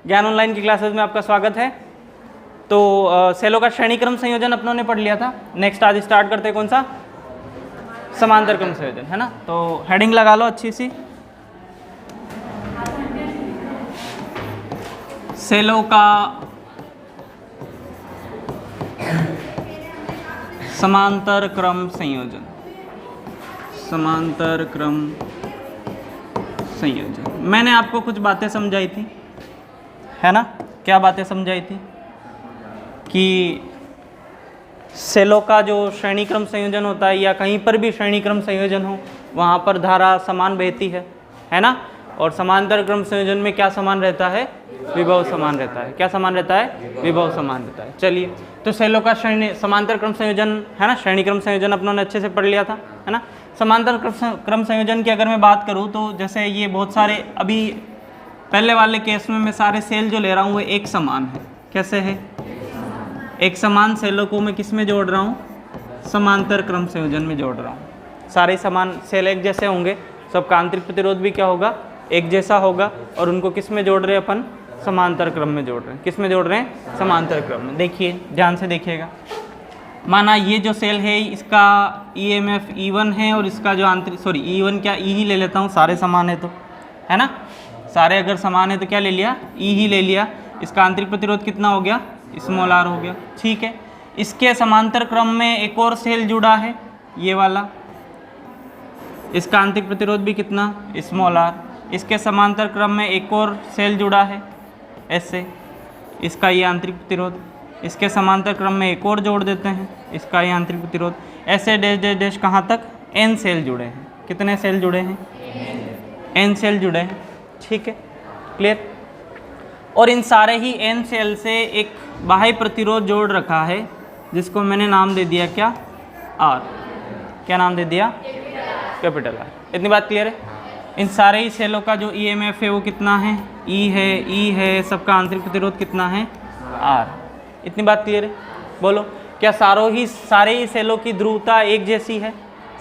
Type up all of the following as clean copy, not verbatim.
ज्ञान ऑनलाइन की क्लासेस में आपका स्वागत है। तो सेलों का श्रेणी क्रम संयोजन अपनों ने पढ़ लिया था। नेक्स्ट आज स्टार्ट करते हैं कौन सा, समांतर क्रम संयोजन, है ना। तो हेडिंग लगा लो अच्छी सी, सेलों का समांतर क्रम संयोजन, समांतर क्रम संयोजन। मैंने आपको कुछ बातें समझाई थी, है ना। क्या बातें समझाई थी कि सेलों का जो श्रेणी क्रम संयोजन होता है या कहीं पर भी श्रेणी क्रम संयोजन हो वहाँ पर धारा समान बहती है ना। और समांतर क्रम संयोजन में क्या समान रहता है, विभव समान रहता है। क्या समान रहता है, विभव समान रहता है। चलिए, तो सेलों का श्रेणी समांतर क्रम संयोजन, है ना, श्रेणी क्रम संयोजन अपनों ने अच्छे से पढ़ लिया था, है ना। समांतर क्रम संयोजन की अगर मैं बात करूँ तो जैसे ये बहुत सारे, अभी पहले वाले केस में मैं सारे सेल जो ले रहा हूँ वो एक समान है। कैसे है, एक समान सेलों को मैं किस में जोड़ रहा हूँ, समांतर क्रम संयोजन में जोड़ रहा हूँ। सारे समान सेल एक जैसे होंगे, सबका आंतरिक प्रतिरोध भी क्या होगा, एक जैसा होगा। और उनको किस में जोड़ रहे हैं अपन, समांतर क्रम में जोड़ रहे हैं। किस में जोड़ रहे हैं, समांतर क्रम में। देखिए ध्यान से देखिएगा, माना ये जो सेल है इसका EMF E1 है और इसका जो आंतरिक, सॉरी E1 क्या, E ही ले लेता हूँ, सारे समान है तो, है ना। सारे अगर समान है तो क्या ले लिया, E ही ले लिया। इसका आंतरिक प्रतिरोध कितना हो गया, स्मॉल r हो गया, ठीक है। इसके समांतर क्रम में एक और सेल जुड़ा है, ये वाला, इसका आंतरिक प्रतिरोध भी कितना, स्मॉल r। इसके समांतर क्रम में एक और सेल जुड़ा है ऐसे, इसका ये आंतरिक प्रतिरोध। इसके समांतर क्रम में एक और जोड़ देते हैं, इसका ये आंतरिक प्रतिरोध। ऐसे डैश डैश डैश कहाँ तक, n सेल जुड़े हैं। कितने सेल जुड़े हैं, n सेल जुड़े हैं, ठीक है, क्लियर। और इन सारे ही n सेल से एक बाह्य प्रतिरोध जोड़ रखा है जिसको मैंने नाम दे दिया क्या, r। क्या नाम दे दिया, कैपिटल R। इतनी बात क्लियर है। इन सारे ही सेलों का जो EMF है वो कितना है, E है, सबका आंतरिक प्रतिरोध कितना है, R। इतनी बात क्लियर है। बोलो, क्या सारे ही सेलों की ध्रुवता एक जैसी है,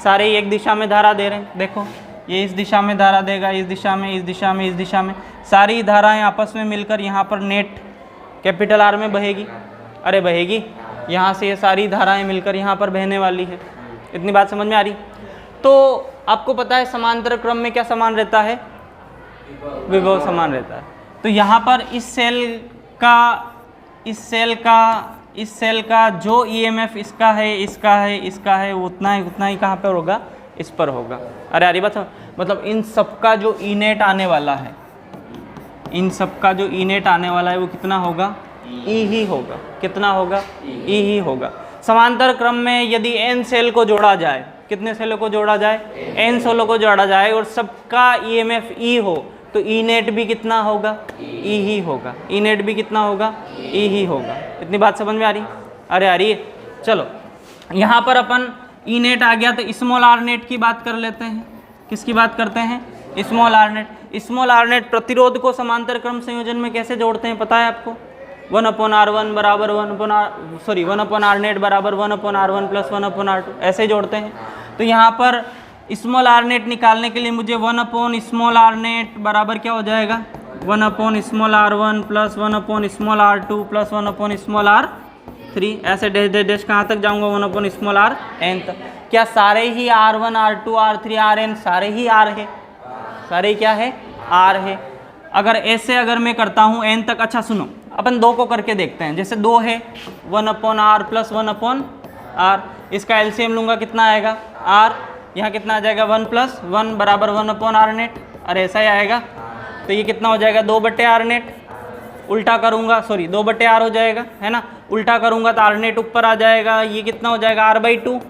सारे ही एक दिशा में धारा दे रहे हैं। देखो ये इस दिशा में धारा देगा, इस दिशा में, इस दिशा में, इस दिशा में, सारी धाराएं आपस में मिलकर यहाँ पर नेट कैपिटल R में बहेगी। अरे बहेगी, यहाँ से ये सारी धाराएं मिलकर यहाँ पर बहने वाली है। इतनी बात समझ में आ रही। तो आपको पता है समांतर क्रम में क्या समान रहता है, विभव समान रहता है। तो यहाँ पर इस सेल का जो EMF इसका है उतना ही कहाँ पर होगा, इस पर होगा। अरे यार बात, मतलब इन सबका जो E नेट आने वाला है, इन सबका जो E नेट आने वाला है वो कितना होगा, E ही होगा। कितना होगा, E ही होगा। समांतर क्रम में यदि n सेल को जोड़ा जाए, कितने सेलों को जोड़ा जाए, n सेलों को जोड़ा जाए और सबका EMF E हो तो E नेट भी कितना होगा, E ही होगा। E नेट भी कितना होगा, E ही होगा। इतनी बात समझ में आ रही। अरे आ रही है। चलो यहाँ पर अपन E नेट आ गया तो स्मॉल r नेट की बात कर लेते हैं। किसकी बात करते हैं, small r net. Small r net प्रतिरोध को समांतर क्रम संयोजन में कैसे जोड़ते हैं पता है आपको, 1/r1 बराबर 1/r नेट बराबर 1/r1 प्लस 1/r2 ऐसे जोड़ते हैं। तो यहाँ पर स्मॉल r नेट निकालने के लिए मुझे 1/r नेट बराबर क्या हो जाएगा, 1/r1 plus 1/r2 plus 1/r3। ऐसे डैश डैश डैश कहाँ तक जाऊँगा, 1/r तक। क्या सारे ही r1 r2 r3 rn सारे ही r है, सारे ही क्या है, r है। अगर ऐसे अगर मैं करता हूँ n तक, अच्छा सुनो, अपन 2 को करके देखते हैं। जैसे 2 है, 1/r प्लस 1/r, इसका LCM लूँगा कितना आएगा, r। यहाँ कितना आ जाएगा, 1 प्लस 1 बराबर 1/r नेट। अरे ऐसा ही आएगा। तो ये कितना हो जाएगा, 2/r नेट। उल्टा करूँगा, सॉरी 2/r हो जाएगा, है ना। उल्टा करूँगा तो r नेट ऊपर आ जाएगा, ये कितना हो जाएगा, r/2।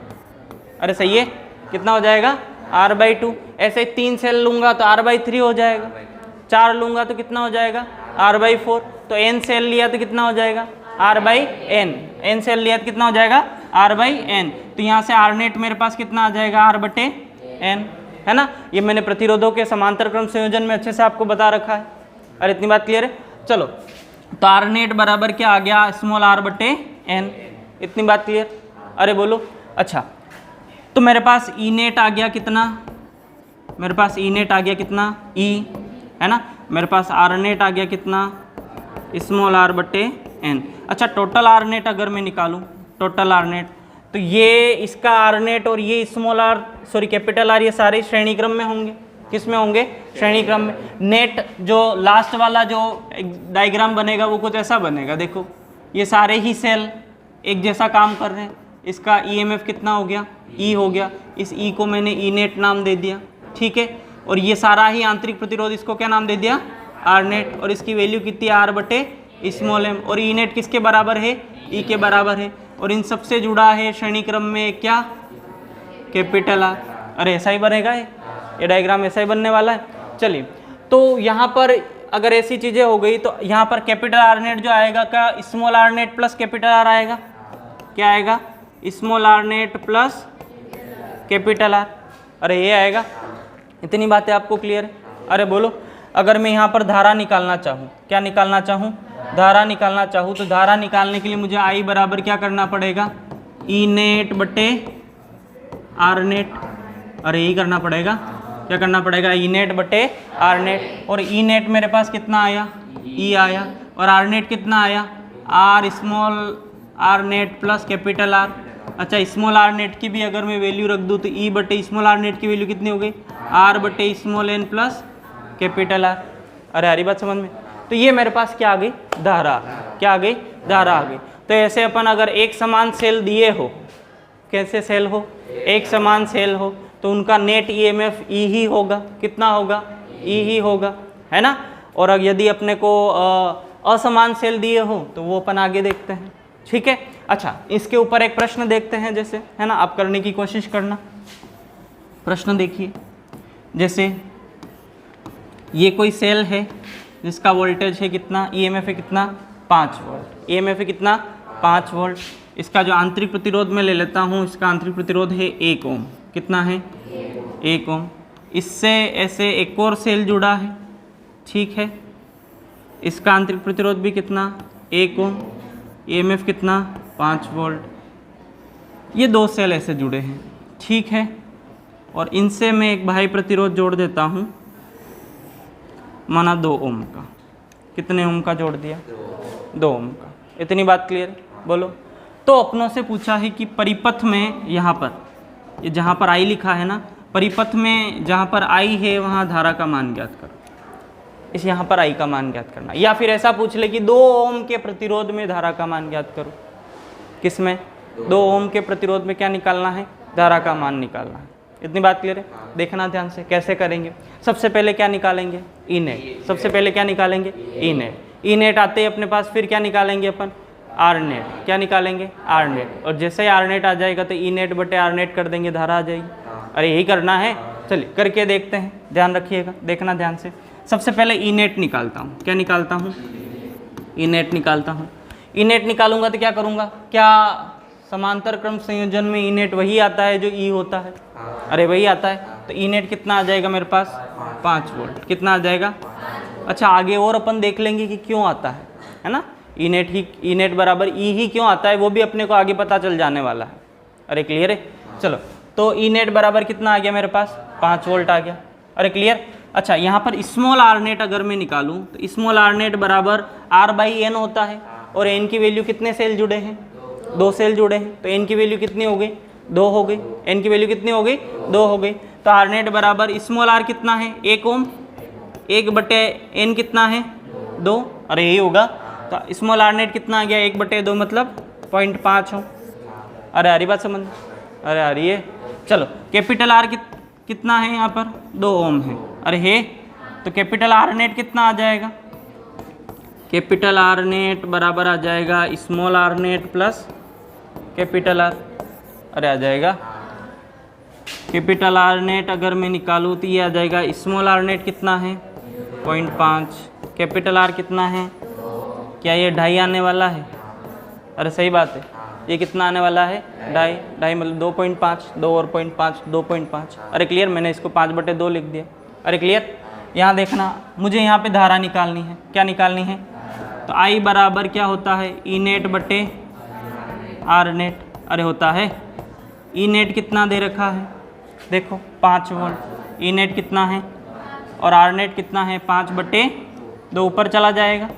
अरे सही है, कितना हो जाएगा, r/2। ऐसे 3 सेल लूँगा तो r/3 हो जाएगा, 4 लूँगा तो कितना हो जाएगा, r/4। तो n सेल लिया तो कितना हो जाएगा, r/n। n सेल लिया तो कितना हो जाएगा, r/n। तो यहाँ से r नेट मेरे पास कितना आ जाएगा, r/n, है ना। ये मैंने प्रतिरोधों के समांतर क्रम संयोजन में अच्छे से आपको बता रखा है। अरे इतनी बात क्लियर है। चलो, तो r नेट बराबर क्या आ गया, स्मॉल r/n। इतनी बात क्लियर। अरे बोलो, अच्छा तो मेरे पास E नेट आ गया कितना, मेरे पास E नेट आ गया कितना, E, है ना। मेरे पास R नेट आ गया कितना, स्मॉल आर बटे एन। अच्छा टोटल आर नेट अगर मैं निकालूं, टोटल आर नेट, तो ये इसका आर नेट और ये small R sorry capital R ये सारे श्रेणी क्रम में होंगे। किस में होंगे? श्रेणी क्रम में। नेट जो लास्ट वाला जो डायग्राम बनेगा वो कुछ ऐसा बनेगा, देखो ये सारे ही सेल एक जैसा काम कर रहे हैं। इसका ईएमएफ कितना हो गया? ई हो गया। इस ई को मैंने ई नेट नाम दे दिया, ठीक है। और ये सारा ही आंतरिक प्रतिरोध, इसको क्या नाम दे दिया? R net. और इसकी वैल्यू कितनी? आर बटे स्मॉल एम। और ई नेट किसके बराबर है? ई के बराबर है। और इन सबसे जुड़ा है श्रेणी क्रम में क्या? Capital R. अरे ऐसा ही बनेगा ये डायग्राम ऐसा ही बनने वाला है। चलिए, तो यहाँ पर अगर ऐसी चीज़ें हो गई तो यहाँ पर कैपिटल आर नेट जो आएगा का small R net plus capital R आएगा। क्या आएगा? Small R net plus capital R. अरे ये आएगा। इतनी बातें आपको क्लियर है? अरे बोलो, अगर मैं यहाँ पर धारा निकालना चाहूँ, क्या निकालना चाहूँ? धारा निकालना चाहूँ, तो धारा निकालने के लिए मुझे आई बराबर क्या करना पड़ेगा? ई नेट बटे आर नेट। अरे यही करना पड़ेगा। क्या करना पड़ेगा? ई नेट बटे आर नेट। और ई नेट मेरे पास कितना आया? ई आया। और आर नेट कितना आया? R small R net plus capital R. अच्छा स्मॉल आर नेट की भी अगर मैं वैल्यू रख दूँ तो ई बटे स्मॉल आर नेट की वैल्यू कितनी हो गई? आर बटे small N plus capital R. अरे हरी बात समझ में? तो ये मेरे पास क्या आ गई? धारा। क्या आ गई? धारा आ गई। तो ऐसे अपन अगर एक समान सेल दिए हो, कैसे सेल हो? एक समान सेल हो, तो उनका नेट ईएमएफ ई ही होगा। कितना होगा? ई ही होगा, है ना। और यदि अपने को असमान सेल दिए हो तो वो अपन आगे देखते हैं, ठीक है। अच्छा इसके ऊपर एक प्रश्न देखते हैं, जैसे है ना, आप करने की कोशिश करना। प्रश्न देखिए, जैसे ये कोई सेल है जिसका वोल्टेज है कितना? ईएमएफ है कितना? 5 वोल्ट। ईएमएफ है कितना? 5 वोल्ट। इसका जो आंतरिक प्रतिरोध मैं ले लेता हूँ, इसका आंतरिक प्रतिरोध है 1 ओम। कितना है? 1 ओम। इससे ऐसे एक और सेल जुड़ा है, ठीक है। इसका आंतरिक प्रतिरोध भी कितना? 1 ओम। ईएमएफ कितना? 5 वोल्ट। ये दो सेल ऐसे जुड़े हैं, ठीक है। और इनसे मैं एक बाह्य प्रतिरोध जोड़ देता हूँ, माना 2 ओम का। कितने ओम का जोड़ दिया? 2 ओम का। इतनी बात क्लियर है? बोलो। तो अपनों से पूछा है कि परिपथ में यहाँ पर, ये जहाँ पर आई लिखा है ना, परिपथ में जहाँ पर आई है वहाँ धारा का मान ज्ञात करो। इस यहाँ पर आई का मान ज्ञात करना। या फिर ऐसा पूछ ले कि 2 ओम के प्रतिरोध में धारा का मान ज्ञात करो। किसमें? 2 ओम के प्रतिरोध में क्या निकालना है? धारा का मान निकालना है। इतनी बात क्लियर है? देखना ध्यान से कैसे करेंगे। सबसे पहले क्या निकालेंगे? E net. सबसे पहले क्या निकालेंगे? E net. ई नेट आते ही अपने पास फिर क्या निकालेंगे अपन? Are net. क्या निकालेंगे? R net. और जैसे ही आर नेट आ जाएगा तो ई नेट बटे आर नेट कर देंगे, धारा आ जाएगी। अरे यही करना है। चलिए करके देखते हैं, ध्यान रखिएगा, देखना ध्यान से। सबसे पहले ई नेट निकालता हूँ। क्या निकालता हूँ? ई नेट निकालता हूँ। ई नेट निकालूंगा तो क्या करूँगा? क्या समांतर क्रम संयोजन में ई नेट वही आता है जो ई होता है? अरे वही आता है। तो ई नेट कितना आ जाएगा मेरे पास? 5 वोल्ट। कितना आ जाएगा? अच्छा आगे और अपन देख लेंगे कि क्यों आता है ना। ई नेट बराबर ई ही क्यों आता है वो भी अपने को आगे पता चल जाने वाला है। अरे क्लियर है? चलो, तो ई नेट बराबर कितना आ गया मेरे पास? 5 वोल्ट आ गया। अरे क्लियर? अच्छा यहाँ पर स्मॉल आर नेट अगर मैं निकालूँ तो स्मॉल आर नेट बराबर आर बाई एन होता है। और एन की वैल्यू कितने सेल जुड़े हैं? 2 सेल जुड़े हैं। तो एन की वैल्यू कितनी हो गई? 2 हो गई। एन की वैल्यू कितनी हो गई? 2 हो गई। तो आर नेट बराबर स्मॉल आर कितना है? 1 ओम। 1 बटे एन कितना है? 2। अरे यही होगा। तो स्मॉल आर नेट कितना आ गया? 1 बटे 2 मतलब 0.5 हो। अरे हरी बात समझ? अरे आ रही है। चलो कैपिटल आर कितना है यहाँ पर? 2 ओम है। अरे है, तो कैपिटल आर नेट कितना आ जाएगा? कैपिटल आर नेट बराबर आ जाएगा small R net plus capital R. अरे आ जाएगा। कैपिटल आर नेट अगर मैं निकालूँ तो ये आ जाएगा स्मॉल आर नेट कितना है? 0.5। कैपिटल आर कितना है? क्या ये 2.5 आने वाला है? अरे सही बात है। ये कितना आने वाला है? 2.5 मतलब 2.5। 2 और 0.5 2.5। अरे क्लियर? मैंने इसको 5 बटे 2 लिख दिया। अरे क्लियर? यहाँ देखना, मुझे यहाँ पे धारा निकालनी है। क्या निकालनी है? तो आई बराबर क्या होता है? ई नेट बटे आर नेट। अरे होता है। ई नेट कितना दे रखा है? देखो 5 वोल्ट। ई नेट कितना है? और आर नेट कितना है? 5 बटे 2 ऊपर चला जाएगा।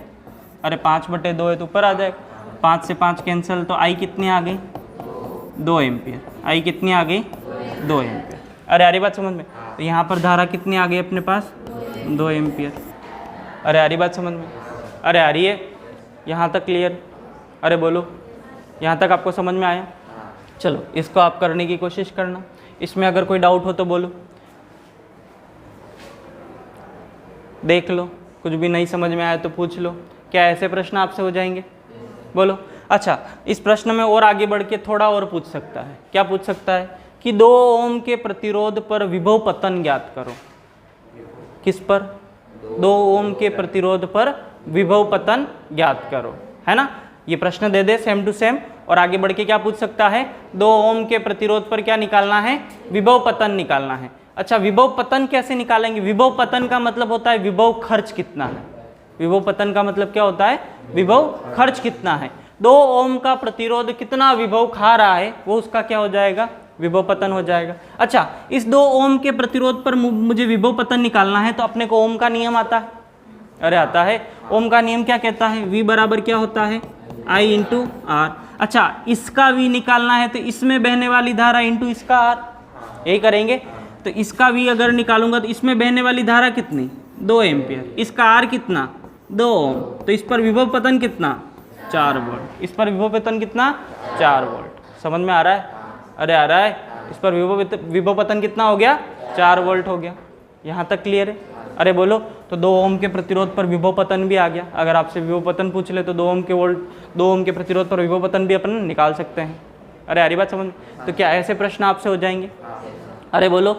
अरे 5/2 है तो ऊपर आ जाएगा, 5 से 5 कैंसिल, तो आई कितनी आ गई 2 एम्पियर। आई कितनी आ गई 2 एम्पियर। अरे आ रही बात समझ में? तो यहाँ पर धारा कितनी आ गई अपने पास 2 एम्पियर। अरे आ रही बात समझ में? अरे आ रही है? यहाँ तक क्लियर? अरे बोलो, यहाँ तक आपको समझ में आया? चलो इसको आप करने की कोशिश करना, इसमें अगर कोई डाउट हो तो बोलो, देख लो, कुछ भी नहीं समझ में आया तो पूछ लो। क्या ऐसे प्रश्न आपसे हो जाएंगे? बोलो। अच्छा, इस प्रश्न में और आगे बढ़ के थोड़ा और पूछ सकता है। क्या पूछ सकता है कि 2 ओम के प्रतिरोध पर विभव पतन ज्ञात करो। किस पर? 2 ओम के प्रतिरोध पर विभव पतन ज्ञात करो, है ना? ये प्रश्न दे दे सेम टू सेम, और आगे बढ़ के क्या पूछ सकता है 2 ओम के प्रतिरोध पर क्या निकालना है? विभव पतन निकालना है। अच्छा, विभव पतन कैसे निकालेंगे? विभव पतन का मतलब होता है विभव खर्च कितना है। विभव पतन का मतलब क्या होता है? विभव खर्च कितना है। 2 ओम का प्रतिरोध कितना विभव खा रहा है, वो उसका क्या हो जाएगा? विभव पतन हो जाएगा। अच्छा, इस 2 ओम के प्रतिरोध पर मुझे विभव पतन निकालना है, तो अपने को ओम का नियम आता है। अरे आता है। ओम का नियम क्या कहता है? V बराबर क्या होता है? I into R. अच्छा, इसका V निकालना है तो इसमें बहने वाली धारा इंटू इसका R, यही करेंगे। तो इसका V अगर निकालूंगा तो इसमें बहने वाली धारा कितनी? 2 एम्पियर। इसका R कितना? 2 ओम। तो इस पर विभव पतन कितना? 4 वोल्ट। इस पर विभव पतन कितना? 4 वोल्ट। समझ में आ रहा है? अरे आ रहा है? इस पर विभव पतन कितना हो गया? 4 वोल्ट हो गया। यहाँ तक क्लियर है? अरे बोलो। तो 2 ओम के प्रतिरोध पर विभव पतन भी आ गया। अगर आपसे विभव पतन पूछ ले तो 2 ओम के प्रतिरोध पर विभव पतन भी अपन निकाल सकते हैं। अरे हरी बात समझ में? तो क्या ऐसे प्रश्न आपसे हो जाएंगे? अरे बोलो।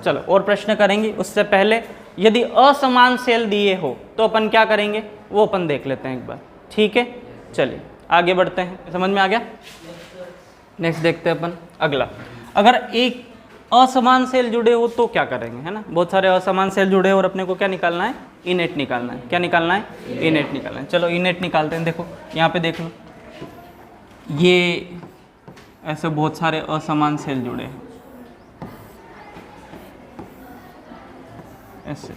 चलो और प्रश्न करेंगे। उससे पहले यदि असमान सेल दिए हो तो अपन क्या करेंगे वो अपन देख लेते हैं एक बार, ठीक है? चलिए आगे बढ़ते हैं। समझ में आ गया? नेक्स्ट देखते हैं अपन अगला। अगर एक असमान सेल जुड़े हो तो क्या करेंगे, है ना? बहुत सारे असमान सेल जुड़े हो और अपने को क्या निकालना है? ई नेट निकालना है। क्या निकालना है? ई नेट निकालना है। चलो ई नेट निकालते हैं। देखो यहाँ पे देख लो, ये ऐसे बहुत सारे असमान सेल जुड़े हैं ऐसे,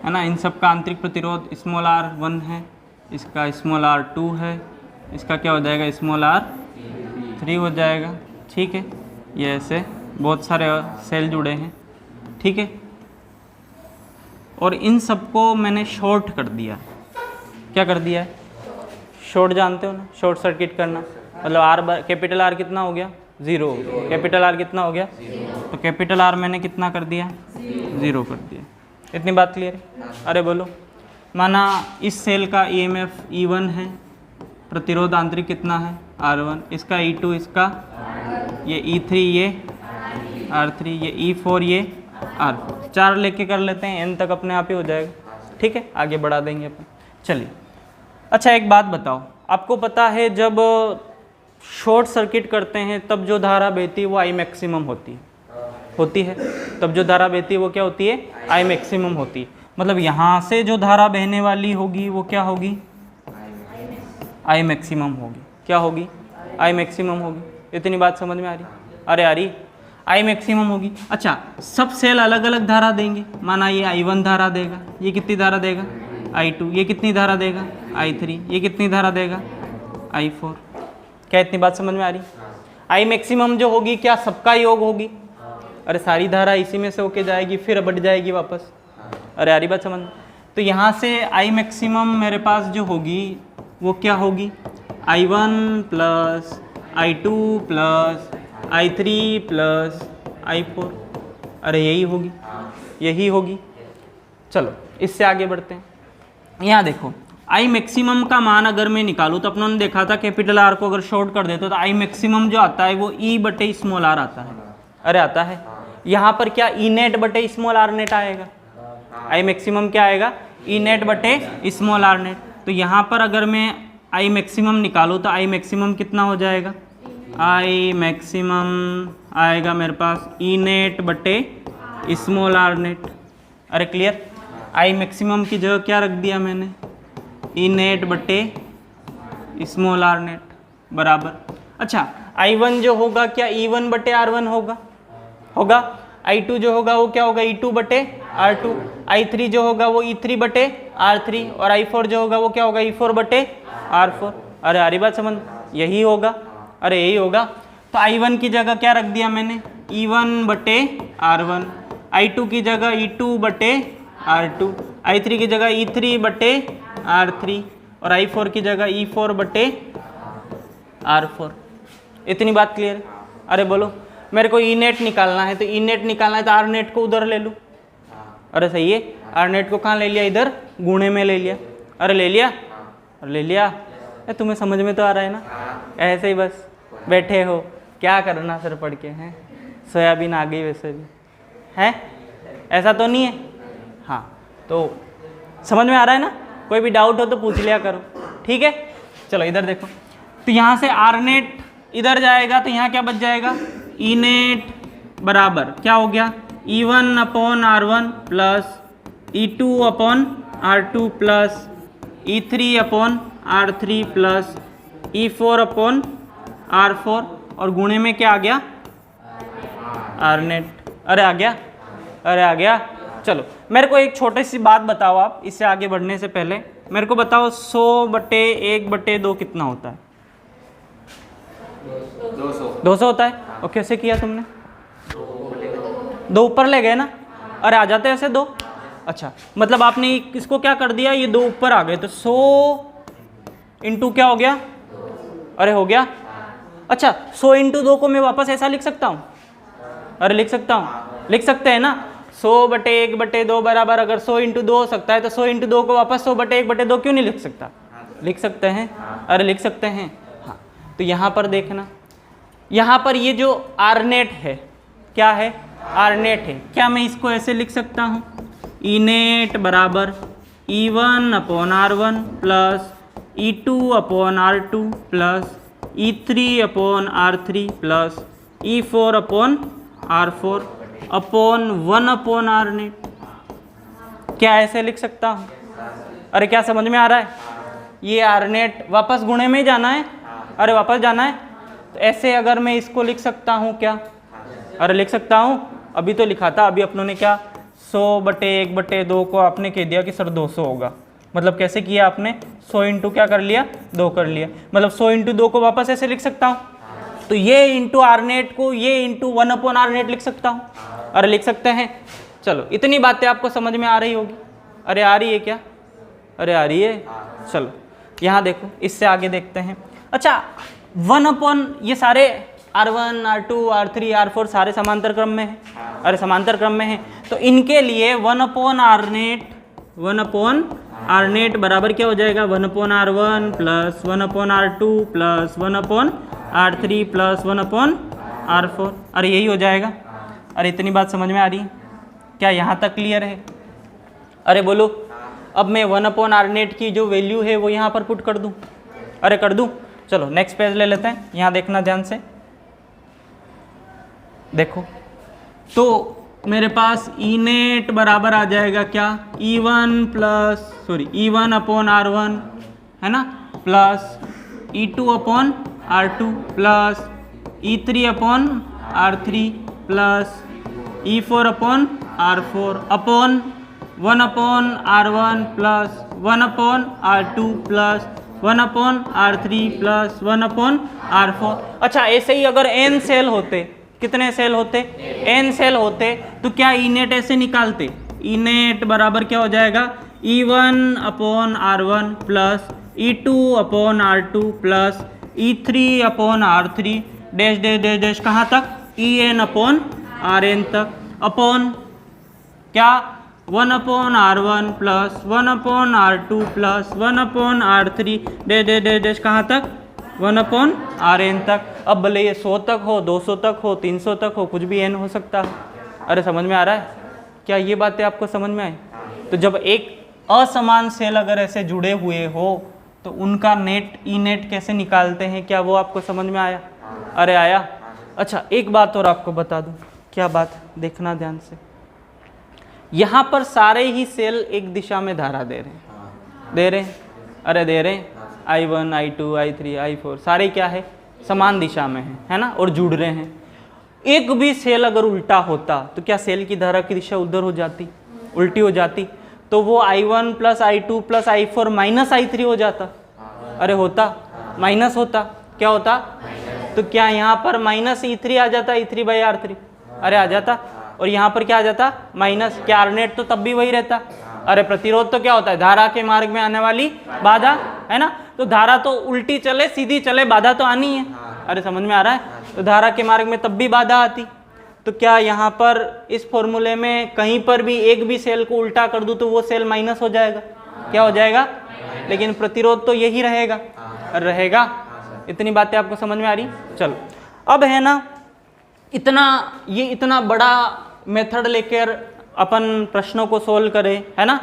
है ना? इन सब का आंतरिक प्रतिरोध स्मॉल r1 है, इसका स्मॉल r2 है, इसका क्या हो जाएगा? स्मॉल r3 हो जाएगा, ठीक है? ये ऐसे बहुत सारे सेल जुड़े हैं, ठीक है? और इन सबको मैंने शॉर्ट कर दिया। क्या कर दिया है? शॉर्ट जानते हो ना? शॉर्ट सर्किट करना मतलब R कैपिटल R कितना हो गया? 0 हो गया। कैपिटल R कितना हो गया? तो कैपिटल R मैंने कितना कर दिया? 0 कर दिया। इतनी बात क्लियर है? अरे बोलो। माना इस सेल का EMF E1 है, प्रतिरोध आंतरिक कितना है? R1, इसका E2, इसका ये E3, ये R3, ये E4, ये R4। 4 लेके कर लेते हैं, n तक अपने आप ही हो जाएगा, ठीक है? आगे बढ़ा देंगे अपन। चलिए अच्छा एक बात बताओ, आपको पता है जब शॉर्ट सर्किट करते हैं तब जो धारा बहती है वो I मैक्सिमम होती है। तब जो धारा बहती है वो क्या होती है? I मैक्सिमम होती है। मतलब यहाँ से जो धारा बहने वाली होगी वो क्या होगी? I मैक्सिमम होगी। क्या होगी? I मैक्सिमम होगी। इतनी बात समझ में आ रही? अरे आ रही? I मैक्सिमम होगी। अच्छा, सब सेल अलग अलग धारा देंगे। माना ये I1 धारा देगा, ये कितनी धारा देगा? I2, ये कितनी धारा देगा? I3, ये कितनी धारा देगा? I4। क्या इतनी बात समझ में आ रही? I मैक्सिमम जो होगी क्या सबका योग होगी? अरे सारी धारा इसी में से होके जाएगी, फिर बढ़ जाएगी वापस। अरे आ रही बात समझ? तो यहाँ से I मैक्सिमम मेरे पास जो होगी वो क्या होगी? I1 plus I2 plus I3 plus I4। अरे यही होगी। चलो इससे आगे बढ़ते हैं। यहाँ देखो, I मैक्सिमम का मान अगर मैं निकालूँ तो अपनों ने देखा था कैपिटल R को अगर शॉर्ट कर देते तो I मैक्सिमम जो आता है वो E बटे स्मॉल r आता है। अरे आता है। यहाँ पर क्या E नेट बटे स्मॉल r नेट आएगा? I मैक्सिमम क्या आएगा? E नेट बटे स्मॉल r नेट। तो यहाँ पर अगर मैं I मैक्सिमम निकालूँ तो I मैक्सिमम कितना हो जाएगा? I मैक्सिमम आएगा मेरे पास E नेट बटे स्मॉल r नेट। अरे क्लियर? I मैक्सिमम की जगह क्या रख दिया मैंने? E नेट बटे स्मॉल r नेट बराबर। अच्छा, I1 जो होगा क्या E1 बटे R1 होगा? I2 जो होगा वो क्या होगा? E2 बटे R2, I3 जो होगा वो E3 बटे R3 और I4 जो होगा वो क्या होगा E4 बटे R4। अरे आ रही बात समझ, यही होगा, अरे यही होगा। तो I1 की जगह क्या रख दिया मैंने, E1 बटे R1, I2 की जगह E2 बटे R2, I3 की जगह E3 बटे R3 और I4 की जगह E4 बटे R4। इतनी बात क्लियर है? अरे बोलो, मेरे को ई नेट निकालना है, तो ई नेट निकालना है तो आर नेट को उधर ले लूँ। अरे सही है, आर नेट को कहाँ ले लिया, इधर गुणे में ले लिया। अरे ले लिया, अरे ले लिया। तुम्हें समझ में तो आ रहा है ना? ऐसे ही बस बैठे हो, क्या करना सर पढ़ के हैं, सोयाबीन आ गई वैसे भी है, ऐसा तो नहीं है? हाँ, तो समझ में आ रहा है ना? कोई भी डाउट हो तो पूछ लिया करो, ठीक है। चलो इधर देखो, तो यहाँ से आर नेट इधर जाएगा तो यहाँ क्या बच जाएगा, ई नेट बराबर क्या हो गया, E1 upon R1 plus E2 upon R2 plus E3 upon R3 plus E4 upon R4 और गुणे में क्या आ गया, आर नेट। अरे आ गया, अरे आ गया। चलो मेरे को एक छोटी सी बात बताओ आप, इससे आगे बढ़ने से पहले मेरे को बताओ 100 बटे 1 बटे 2 कितना होता है? 200 होता है। और कैसे किया तुमने? 2 ऊपर ले गए ना? अरे आ जाते ऐसे 2। अच्छा, मतलब आपने इसको क्या कर दिया, ये 2 ऊपर आ गए तो 100 इंटू क्या हो गया, अरे हो गया। अच्छा 100 इंटू 2 को मैं वापस ऐसा लिख सकता हूँ? अरे लिख सकता हूँ, लिख सकते हैं ना। 100 बटे 1 बटे 2 बराबर, अगर 100 इंटू 2 हो सकता है तो 100 इंटू 2 को वापस 100 बटे 1 बटे 2 क्यों नहीं लिख सकता? लिख सकते हैं, अरे लिख सकते हैं। हाँ, तो यहाँ पर देखना, यहाँ पर ये जो आर नेट है, क्या है, आर नेट है। क्या मैं इसको ऐसे लिख सकता हूँ, ई नेट बराबर E1 upon R1 plus E2 upon R2 plus E3 upon R3 plus E4 upon R4 upon 1 upon R net. क्या ऐसे लिख सकता हूँ? अरे क्या समझ में आ रहा है? ये आर नेट वापस गुणे में ही जाना है, अरे वापस जाना है। तो ऐसे अगर मैं इसको लिख सकता हूँ क्या, अरे लिख सकता हूँ। अभी तो लिखा था, अभी अपनों ने क्या 100 बटे 1 बटे 2 को आपने कह दिया कि सर 200 होगा। मतलब कैसे किया आपने, 100 इंटू क्या कर लिया, 2 कर लिया। मतलब 100 इंटू 2 को वापस ऐसे लिख सकता हूँ। तो ये इंटू आर नेट को ये इंटू 1 अपॉन आर नेट लिख सकता हूँ, अरे लिख सकते हैं। चलो इतनी बातें आपको समझ में आ रही होगी। अरे आ रही है क्या? अरे आ रही है। चलो यहाँ देखो, इससे आगे देखते हैं। अच्छा 1 अपॉन ये सारे R1 R2 R3 R4 सारे समांतर क्रम में है, अरे समांतर क्रम में है। तो इनके लिए 1 upon R net, 1 upon R net बराबर क्या हो जाएगा, 1 upon R1 plus 1 upon R2 plus 1 upon R3 plus 1 upon R4। अरे यही हो जाएगा। अरे इतनी बात समझ में आ रही है क्या? यहाँ तक क्लियर है? अरे बोलो, अब मैं 1 अपॉन आर नेट की जो वैल्यू है वो यहाँ पर पुट कर दूँ? अरे कर दूँ। चलो नेक्स्ट पेज ले लेते हैं, यहाँ देखना ध्यान से। देखो तो मेरे पास ई नेट बराबर आ जाएगा क्या, E1 अपॉन R1 है ना, plus E2 upon R2 plus E3 upon R3 plus E4 upon R4 upon 1 upon R1 plus 1 upon R2 plus 1 upon R3 plus 1 upon R4। अच्छा ऐसे ही अगर n सेल होते, कितने सेल होते, n सेल होते, तो क्या ई नेट ऐसे निकालते, ई नेट बराबर क्या हो जाएगा, E1 upon R1 plus E2 upon R2 plus E3 upon R3 dash dash dash dash कहाँ तक, En अपॉन Rn तक, अपॉन क्या 1 upon R1 plus 1 upon R2 plus 1 upon R3 dash dash dash dash कहाँ तक, 1 upon Rn तक। अब भले ये 100 तक हो, 200 तक हो, 300 तक हो, कुछ भी n हो सकता है। अरे समझ में आ रहा है क्या? ये बातें आपको समझ में आई? तो जब एक असमान सेल अगर ऐसे जुड़े हुए हो तो उनका नेट ई नेट कैसे निकालते हैं, क्या वो आपको समझ में आया? अरे आया। अच्छा एक बात और आपको बता दूं। क्या बात, देखना ध्यान से। यहाँ पर सारे ही सेल एक दिशा में धारा दे रहे हैं, दे रहे हैं, अरे दे रहे हैं। I1 I2 I3 I4 सारे क्या है, समान दिशा में है ना, और जुड़ रहे हैं। एक भी सेल अगर उल्टा होता तो क्या सेल की धारा की दिशा उधर हो जाती, उल्टी हो जाती तो वो I1 plus I2 plus I4 minus I3 हो जाता। अरे होता, माइनस होता, क्या होता? तो क्या यहाँ पर माइनस E3 आ जाता, E3/R3? अरे आ जाता। और यहाँ पर क्या आ जाता? माइनस। क्या R नेट तो तब भी वही रहता? अरे प्रतिरोध तो क्या होता है? धारा के मार्ग में आने वाली बाधा, है ना? तो धारा तो उल्टी चले सीधी चले, बाधा तो आनी है। अरे समझ में आ रहा है? तो धारा के मार्ग में तब भी बाधा आती। तो क्या यहाँ पर इस फॉर्मूले में कहीं पर भी एक भी सेल को उल्टा कर दूं तो वो सेल माइनस हो जाएगा? क्या हो जाएगा? लेकिन प्रतिरोध तो यही रहेगा, रहेगा। इतनी बातें आपको समझ में आ रही? चलो, अब है ना, इतना बड़ा मेथड लेकर अपन प्रश्नों को सोल्व करें, है ना,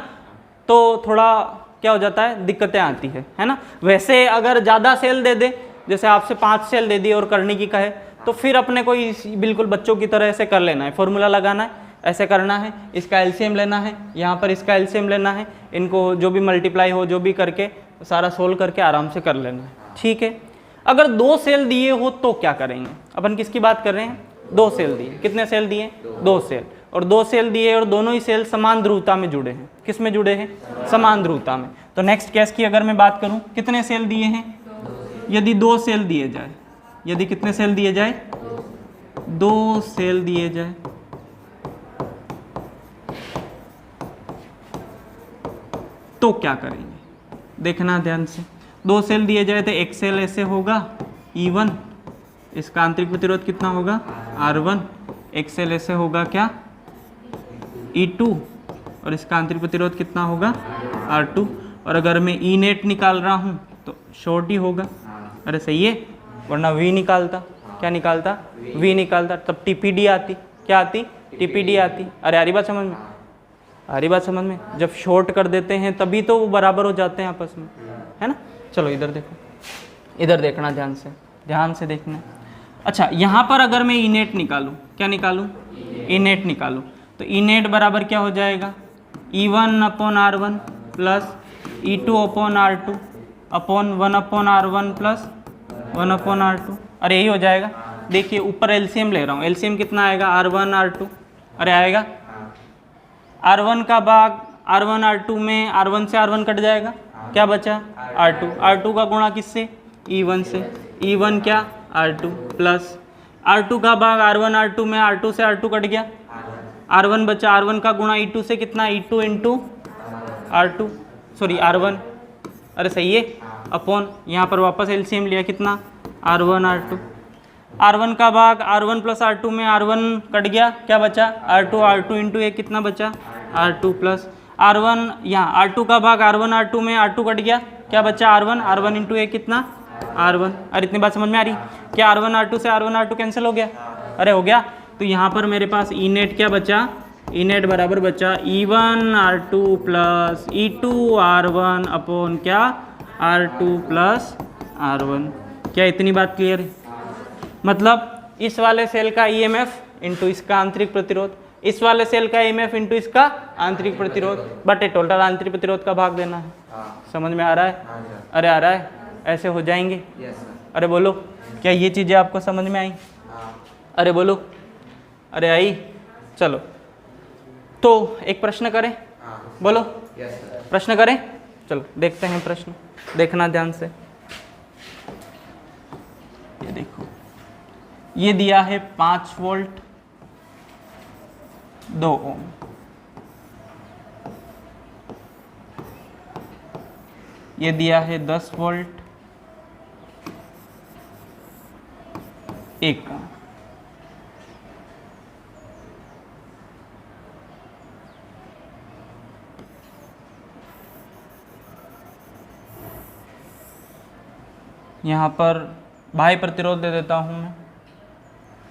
तो थोड़ा क्या हो जाता है, दिक्कतें आती है ना। वैसे अगर ज़्यादा सेल दे दे, जैसे आपसे 5 सेल दे दिए और करने की कहे, तो फिर अपने को बिल्कुल बच्चों की तरह ऐसे कर लेना है, फॉर्मूला लगाना है, ऐसे करना है, इसका एलसीएम लेना है, यहाँ पर इसका एलसीएम लेना है, इनको जो भी मल्टीप्लाई हो जो भी करके सारा सोल्व करके आराम से कर लेना है, ठीक है। अगर 2 सेल दिए हो तो क्या करेंगे? अपन किसकी बात कर रहे हैं? 2 सेल दिए। कितने सेल दिए? 2 सेल। और 2 सेल दिए और दोनों ही सेल समान ध्रुवता में जुड़े हैं। किस में जुड़े हैं? समान ध्रुवता में। तो नेक्स्ट केस की अगर मैं बात करूं, कितने सेल दिए हैं? यदि 2 सेल दिए जाए, यदि कितने सेल दिए जाए? 2 सेल दिए जाए, तो क्या करेंगे? देखना ध्यान से। 2 सेल दिए जाए तो एक सेल ऐसे होगा E1, इसका आंतरिक प्रतिरोध कितना होगा? R1। एक सेल ऐसे होगा क्या? E2, और इसका आंतरिक प्रतिरोध कितना होगा? R2। और अगर मैं E नेट निकाल रहा हूँ तो शॉर्ट ही होगा। अरे सही है, वरना V निकालता। क्या निकालता? V निकालता, तब TPD आती। क्या आती? TPD आती। अरे आ रही बात समझ में? आ रही बात समझ में? जब शॉर्ट कर देते हैं तभी तो वो बराबर हो जाते हैं आपस में, है ना। चलो इधर देखो, इधर देखना ध्यान से, ध्यान से देखना। अच्छा, यहाँ पर अगर मैं E नेट निकालूँ, क्या निकालूँ? E नेट निकालूँ, तो E नेट बराबर क्या हो जाएगा? E1/R1 plus E2/R2 upon 1/R1 plus 1/R2। अरे यही हो जाएगा। देखिए ऊपर एलसीएम ले रहा हूँ, एलसीएम कितना आएगा? R1 R2। अरे आएगा, R1 का भाग R1 R2 में R1 से R1 कट जाएगा, क्या बचा? R2। R2 का गुणा किससे? E1 से। E1 क्या? R2 प्लस R2 का भाग R1 R2 में R2 से R2 कट गया, R1 बचा। R1 का गुणा E2 से कितना? E2 into R2, sorry R1। अरे सही है, अपॉन यहाँ पर वापस एलसीएम लिया, कितना? R1 R2। R1 का भाग R1 प्लस R2 में R1 कट गया, क्या बचा? R2। R2 इंटू एक कितना बचा? R2 प्लस R1, यहाँ R2 का भाग R1 R2 में R2 कट गया, क्या बचा? R1। R1 इंटू एक कितना? R1। अरे इतनी बात समझ में आ रही? क्या R1 R2 से R1 R2 कैंसिल हो गया? अरे हो गया। तो यहाँ पर मेरे पास E नेट क्या बचा? E नेट बराबर बचा E1 R2 plus E2 R1 upon क्या? R2 plus R1। क्या इतनी बात क्लियर है? मतलब इस वाले सेल का EMF इंटू इसका आंतरिक प्रतिरोध, इस वाले सेल का EMF इंटू इसका आंतरिक प्रतिरोध, बटे टोटल आंतरिक प्रतिरोध का भाग देना है। समझ में आ रहा है? अरे आ रहा है, ऐसे हो जाएंगे। अरे बोलो, क्या ये चीज़ें आपको समझ में आई? अरे बोलो, अरे आई। चलो, तो एक प्रश्न करें, बोलो। प्रश्न करें, चलो देखते हैं प्रश्न, देखना ध्यान से। ये देखो, ये दिया है 5 वोल्ट 2 ओम, ये दिया है 10 वोल्ट 1 ओम। यहाँ पर बाह्य प्रतिरोध दे देता हूँ मैं,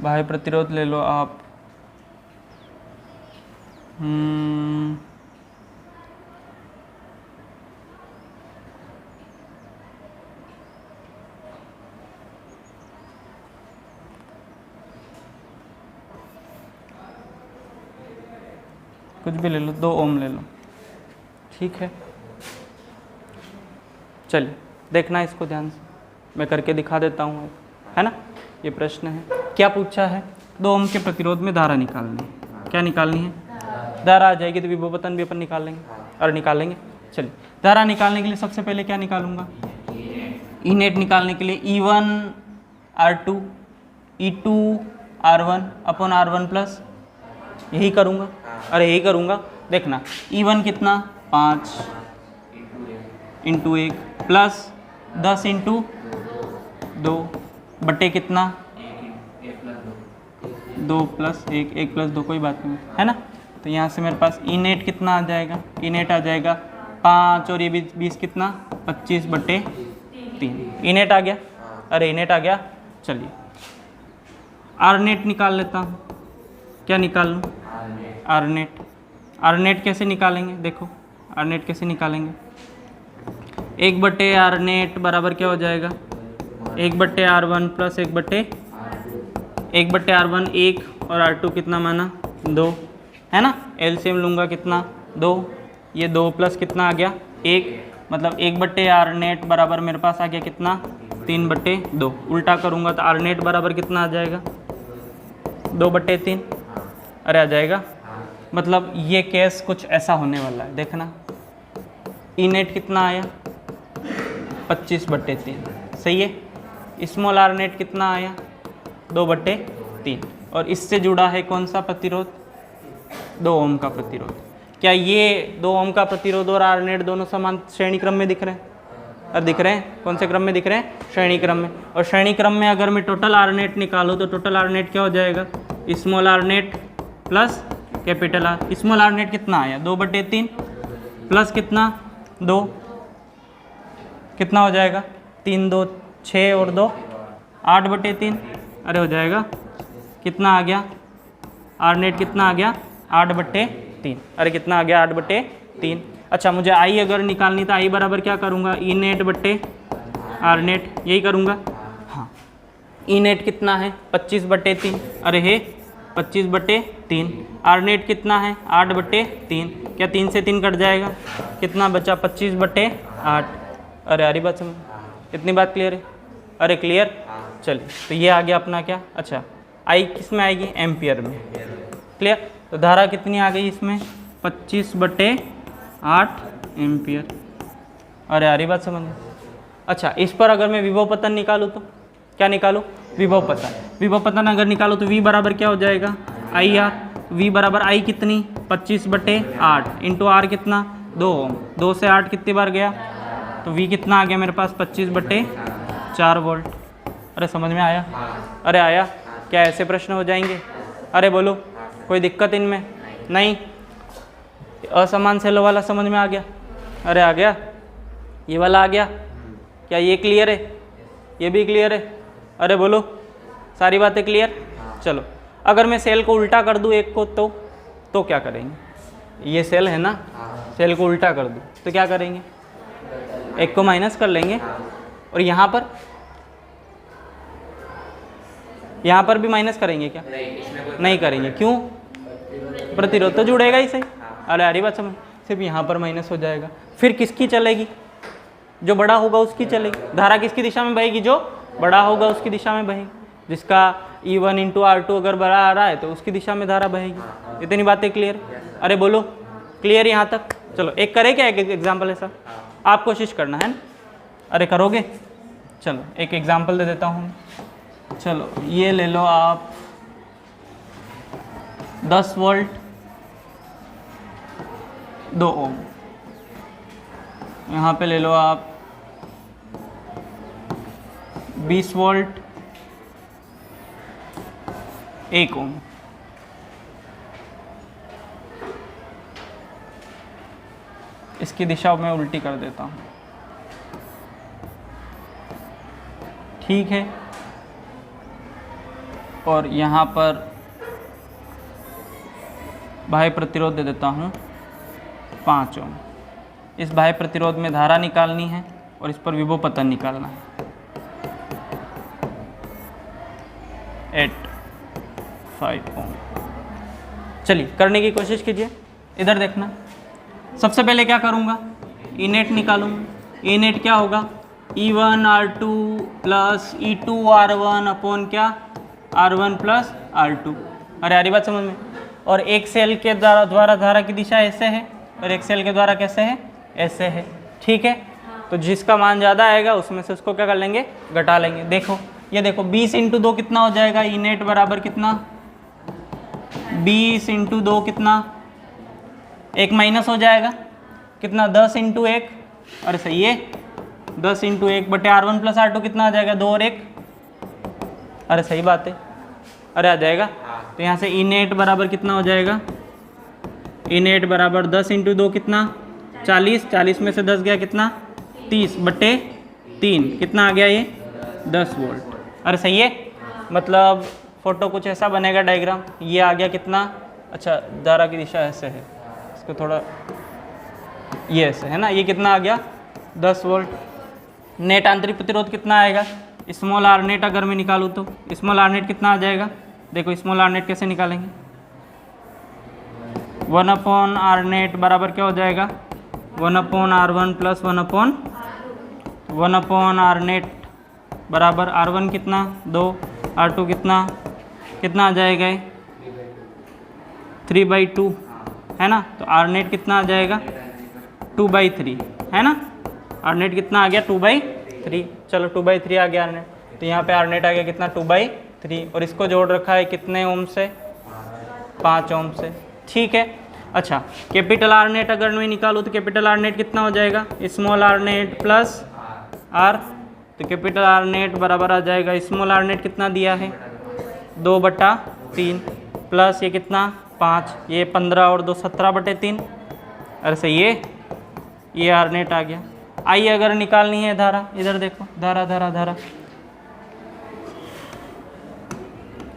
बाह्य प्रतिरोध ले लो आप। कुछ भी ले लो, 2 ओम ले लो, ठीक है। चलिए देखना इसको ध्यान से, मैं करके दिखा देता हूँ, है ना। ये प्रश्न है, क्या पूछा है? 2 ओम के प्रतिरोध में धारा निकालनी है। क्या निकालनी है? धारा आ जाएगी तो विभवपतन भी अपन निकाल लेंगे और निकालेंगे। चलिए धारा निकालने के लिए सबसे पहले क्या निकालूंगा, ई नेट निकालने के लिए E1 R2 E2 R1 upon R1 plus यही करूँगा, अरे यही करूँगा। देखना E1 कितना 5 इंटू 1 प्लस 10 इंटू 2 बटे कितना 2 प्लस 1 1 प्लस 2 कोई बात नहीं है ना। तो यहाँ से मेरे पास ई नेट कितना आ जाएगा, ई नेट आ जाएगा 5 और ये 20 कितना 25 बटे 3 ई नेट आ गया, अरे ई नेट आ गया। चलिए आर नेट निकाल लेता हूँ, क्या निकाल लूँ आर नेट। आर नेट कैसे निकालेंगे, देखो आर नेट कैसे निकालेंगे, 1 बटे आर नेट बराबर क्या हो जाएगा 1 बटे R1 प्लस 1 बटे R1 1 और R2 कितना माना 2 है ना। एलसीएम लूँगा कितना 2, ये 2 प्लस कितना आ गया 1, मतलब 1 बटे आर नेट बराबर मेरे पास आ गया कितना 3 बटे 2। उल्टा करूँगा तो आर नेट बराबर कितना आ जाएगा 2 बटे 3, अरे आ जाएगा। मतलब ये केस कुछ ऐसा होने वाला है, देखना ई नेट कितना आया 25 बटे 3, सही है। स्मॉल आर नेट कितना आया 2 बटे 3 और इससे जुड़ा है कौन सा प्रतिरोध 2 ओम का प्रतिरोध। क्या ये 2 ओम का प्रतिरोध और आर नेट दोनों समान श्रेणी क्रम में दिख रहे हैं, और दिख रहे हैं कौन से क्रम में दिख रहे हैं श्रेणी क्रम में। और श्रेणी क्रम में अगर मैं टोटल आर नेट निकालूँ तो टोटल आर नेट क्या हो जाएगा small R net plus capital R. Small R net कितना आया 2 बटे 3 प्लस कितना 2 कितना हो जाएगा 3 2 6 और 2 8 बटे 3, अरे हो जाएगा कितना आ गया आर नेट कितना आ गया 8 बटे 3, अरे कितना आ गया 8 बटे 3। अच्छा मुझे आई अगर निकालनी तो आई बराबर क्या करूँगा ई नेट बटे आर नेट, यही करूँगा। हाँ ई नेट कितना है 25 बटे 3, अरे है 25 बटे 3। आर नेट कितना है 8 बटे 3, क्या 3 से 3 कट जाएगा कितना बचा 25 बटे 8। अरे अरे बात समझ, इतनी बात क्लियर है, अरे क्लियर। चलिए तो ये आ गया अपना क्या, अच्छा आई किस में आएगी एम्पियर में, क्लियर। तो धारा कितनी आ गई इसमें 25 बटे 8 एम्पियर, अरे अरे बात समझ। अच्छा इस पर अगर मैं विभव पतन निकालूँ तो क्या निकालूँ विभव पतन। विभव पतन अगर निकालो तो V बराबर क्या हो जाएगा आई आर। V बराबर आई कितनी 25 बटे 8 इंटू आर कितना 2 ओम, 2 से 8 कितनी बार गया तो V कितना आ गया मेरे पास 25 बटे 4 वोल्ट। अरे समझ में आया, अरे आया। क्या ऐसे प्रश्न हो जाएंगे, अरे बोलो कोई दिक्कत इनमें नहीं। असमान सेलो वाला समझ में आ गया, अरे आ गया, ये वाला आ गया, क्या ये क्लियर है, ये भी क्लियर है, अरे बोलो सारी बातें क्लियर। चलो अगर मैं सेल को उल्टा कर दूँ एक को तो क्या करेंगे, ये सेल है ना, सेल को उल्टा कर दूँ तो क्या करेंगे एक को माइनस कर लेंगे और यहाँ पर भी माइनस करेंगे क्या, नहीं करेंगे, क्यों प्रतिरोध तो जुड़ेगा ही सही। अरे अरे बात समझ, सिर्फ यहाँ पर माइनस हो जाएगा, फिर किसकी चलेगी जो बड़ा होगा उसकी चलेगी। धारा किसकी दिशा में बहेगी जो बड़ा होगा उसकी दिशा में बहेगी, जिसका E1 इंटू R2 अगर बड़ा आ रहा है तो उसकी दिशा में धारा बहेगी। इतनी बातें क्लियर, अरे बोलो क्लियर यहाँ तक। चलो एक करें क्या, एक एग्जाम्पल ऐसा आप कोशिश करना है ना, अरे करोगे। चलो एक एग्जाम्पल दे देता हूँ। चलो ये ले लो आप 10 वोल्ट 2 ओम, यहाँ पे ले लो आप 20 वोल्ट 1 ओम। इसकी दिशा मैं उल्टी कर देता हूँ, ठीक है। और यहाँ पर बाह्य प्रतिरोध दे देता हूँ 5 ओम। इस बाह्य प्रतिरोध में धारा निकालनी है और इस पर विभव पतन निकालना है। 5 ओम। चलिए करने की कोशिश कीजिए, इधर देखना। सबसे पहले क्या करूँगा ई नेट निकालूंगा। ई नेट क्या होगा E1 R2 plus E2 R1 upon क्या R1 प्लस R2। अरे अरे बात समझ में, और एक सेल के द्वारा धारा की दिशा ऐसे है और एक सेल के द्वारा कैसे है, ऐसे है। ठीक है, तो जिसका मान ज़्यादा आएगा उसमें से उसको क्या कर लेंगे, घटा लेंगे। देखो ये देखो 20 × 2 कितना हो जाएगा, ई नेट बराबर कितना, 20 × 2 कितना, एक माइनस हो जाएगा कितना, 10 × 1, अरे सही है 10 × 1 बटे R1 + R2 कितना आ जाएगा, 2 और 1, अरे सही बात है, अरे आ जाएगा। तो यहाँ से ई नेट बराबर कितना हो जाएगा, ई नेट बराबर 10 × 2 कितना, 40, 40 में से 10 गया कितना, 30 बटे 3 कितना आ गया ये, 10 वोल्ट। अरे सही है, मतलब फोटो कुछ ऐसा बनेगा डायग्राम, ये आ गया कितना, अच्छा धारा की दिशा ऐसे है, इसको थोड़ा ये ऐसे है ना, ये कितना आ गया 10 वोल्ट। नेट आंतरिक प्रतिरोध कितना आएगा, स्मॉल आर नेट अगर मैं निकालूँ तो स्मॉल आर नेट कितना आ जाएगा, देखो स्मॉल आर नेट कैसे निकालेंगे, 1/R नेट बराबर क्या हो जाएगा, 1/R1 + 1/R नेट बराबर R1 कितना 2, R2 कितना कितना आ जाएगा 3/2 है ना, तो R नेट कितना आ जाएगा 2/3 है ना, R नेट कितना आ गया 2/3, चलो 2/3 आ गया R नेट, तो यहाँ पे R नेट आ गया कितना 2/3 और इसको जोड़ रखा है कितने ओम से, 5 ओम से। ठीक है, अच्छा कैपिटल R नेट अगर मैं निकालूँ तो कैपिटल R नेट कितना हो जाएगा, small R net plus R, तो कैपिटल R नेट बराबर आ जाएगा, स्मॉल R नेट कितना दिया है 2/3 प्लस ये कितना 5, ये 15 और 2 17/3, अरे सही है, ये R नेट आ गया। आई अगर निकालनी है धारा, इधर देखो धारा धारा धारा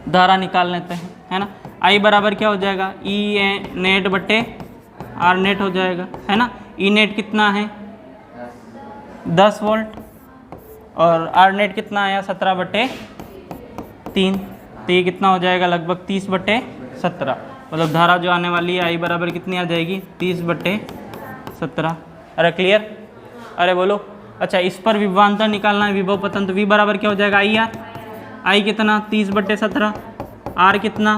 धारा निकाल लेते हैं है ना, आई बराबर क्या हो जाएगा, ई नेट बटे R नेट हो जाएगा है ना, ई नेट कितना है 10 वोल्ट और R नेट कितना आया 17/3, तो ये कितना हो जाएगा लगभग 30/17, मतलब धारा जो आने वाली है आई बराबर कितनी आ जाएगी 30/17। अरे क्लियर, अरे बोलो। अच्छा इस पर विभवांतर निकालना है, विभव पतन, तो V बराबर क्या हो जाएगा IR, आई कितना 30/17, R कितना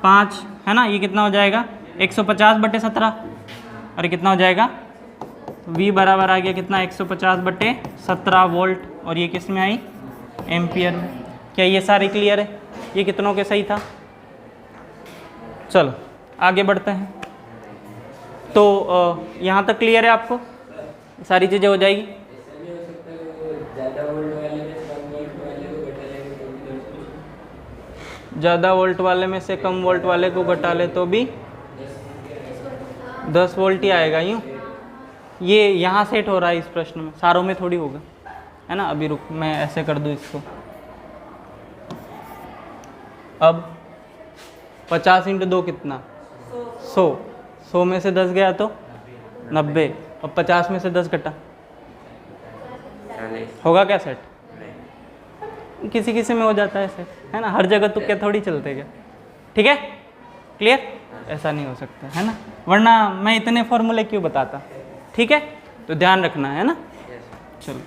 5 है ना, ये कितना हो जाएगा 150/17, अरे कितना हो जाएगा, V बराबर आ गया कितना 150/17 वोल्ट, और ये किस में आई एम्पियर में। क्या ये सारी क्लियर है, ये कितनों के सही था। चलो आगे बढ़ते हैं, तो यहाँ तक क्लियर है आपको, सारी चीज़ें हो जाएगी। ज़्यादा वोल्ट वाले में से कम वोल्ट वाले को घटा ले तो भी 10 वोल्ट ही आएगा, यूँ ये यहाँ सेट हो रहा है इस प्रश्न में, सारों में थोड़ी होगा है ना। अभी रुक मैं ऐसे कर दूँ इसको, अब 50 × 2 कितना 100, 100 में से 10 गया तो 90, अब 50 में से 10 घटा, होगा क्या सेट, किसी किसी में हो जाता है सेट है ना, हर जगह तो क्या थोड़ी चलते क्या। ठीक है क्लियर, ऐसा नहीं हो सकता है ना, वरना मैं इतने फॉर्मूले क्यों बताता। ठीक है, तो ध्यान रखना है ना। चलो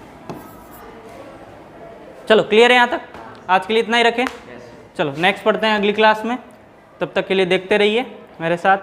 चलो क्लियर है यहाँ तक, आज के लिए इतना ही रखें। चलो नेक्स्ट पढ़ते हैं अगली क्लास में, तब तक के लिए देखते रहिए मेरे साथ।